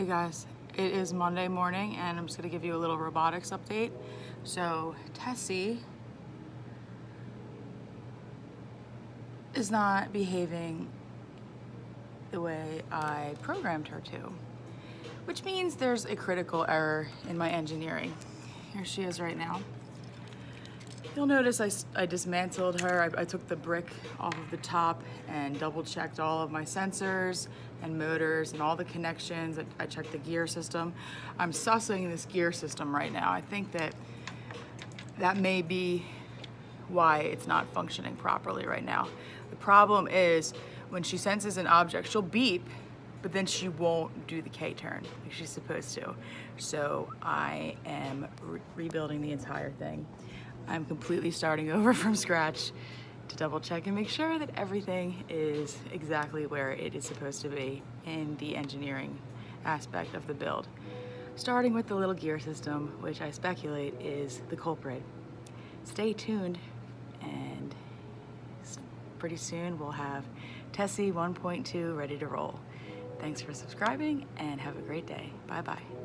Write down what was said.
Hey guys, it is Monday morning and I'm just gonna give you a little robotics update. So Tessie is not behaving the way I programmed her to, which means there's a critical error in my engineering. Here she is right now. You'll notice I dismantled her. I took the brick off of the top and double checked all of my sensors and motors and all the connections. I checked the gear system. I'm sussing this gear system right now. I think that may be why it's not functioning properly right now. The problem is when she senses an object, she'll beep, but then she won't do the K-turn like she's supposed to. So I am rebuilding the entire thing. I'm completely starting over from scratch to double check and make sure that everything is exactly where it is supposed to be in the engineering aspect of the build. Starting with the little gear system, which I speculate is the culprit. Stay tuned, and pretty soon we'll have Tessie 1.2 ready to roll. Thanks for subscribing and have a great day. Bye-bye.